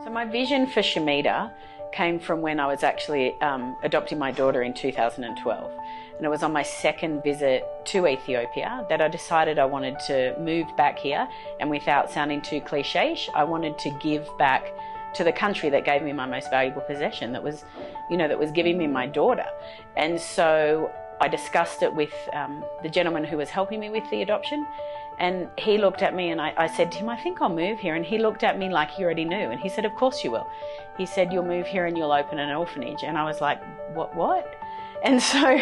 So my vision for Shamida came from when I was actually adopting my daughter in 2012. And it was on my second visit to Ethiopia that I decided I wanted to move back here, and without sounding too cliche, I wanted to give back to the country that gave me my most valuable possession, that was giving me my daughter. And so I discussed it with the gentleman who was helping me with the adoption, and he looked at me and I said to him, I think I'll move here. And he looked at me like he already knew, and he said, of course you will. He said, you'll move here and you'll open an orphanage. And I was like, what? And so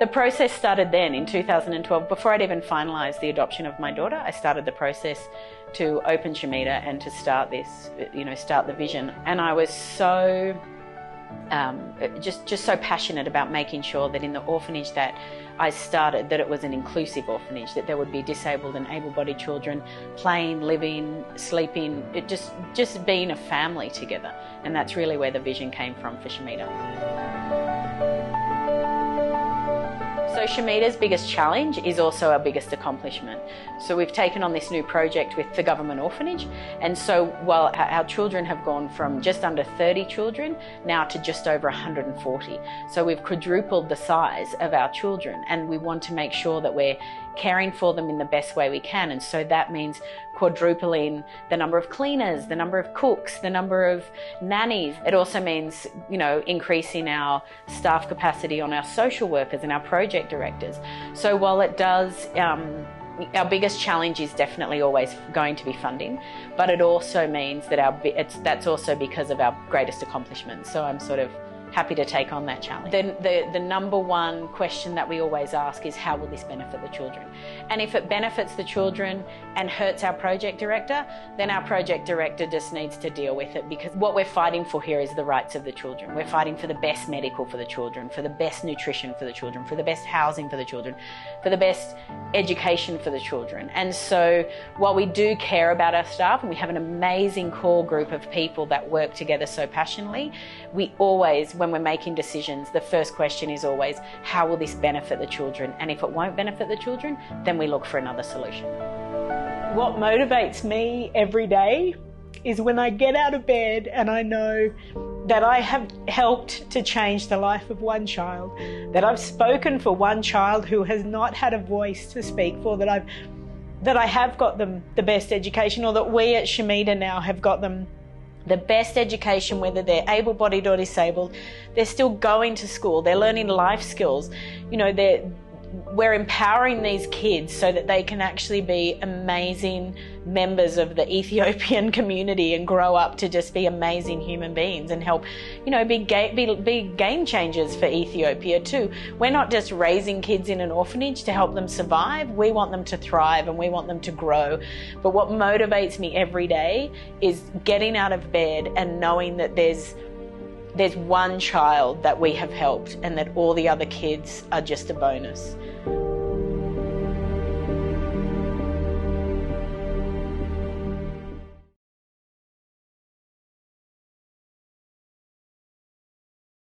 the process started then in 2012. Before I'd even finalised the adoption of my daughter, I started the process to open Shamida and to start this, start the vision. And I was so just so passionate about making sure that in the orphanage that I started, that it was an inclusive orphanage, that there would be disabled and able-bodied children playing, living, sleeping, just being a family together. And that's really where the vision came from for Shamida. So Shamida's biggest challenge is also our biggest accomplishment. So we've taken on this new project with the government orphanage, and so while our children have gone from just under 30 children now to just over 140. So we've quadrupled the size of our children, and we want to make sure that we're caring for them in the best way we can. And so that means quadrupling the number of cleaners, the number of cooks, the number of nannies. It also means, increasing our staff capacity on our social workers and our project directors. So while it does, our biggest challenge is definitely always going to be funding, but it also means that that's also because of our greatest accomplishments. So I'm sort of happy to take on that challenge. The number one question that we always ask is, how will this benefit the children? And if it benefits the children and hurts our project director, then our project director just needs to deal with it, because what we're fighting for here is the rights of the children. We're fighting for the best medical for the children, for the best nutrition for the children, for the best housing for the children, for the best education for the children. And so while we do care about our staff, and we have an amazing core group of people that work together so passionately, we always, when we're making decisions, the first question is always, how will this benefit the children? And if it won't benefit the children, then we look for another solution. What motivates me every day is when I get out of bed and I know that I have helped to change the life of one child, that I've spoken for one child who has not had a voice to speak for, that I have got them the best education, or that we at Shamida now have got them the best education, whether they're able-bodied or disabled. They're still going to school, they're learning life skills. We're empowering these kids so that they can actually be amazing members of the Ethiopian community and grow up to just be amazing human beings and help, be game changers for Ethiopia too. We're not just raising kids in an orphanage to help them survive. We want them to thrive and we want them to grow. But what motivates me every day is getting out of bed and knowing that there's one child that we have helped and that all the other kids are just a bonus.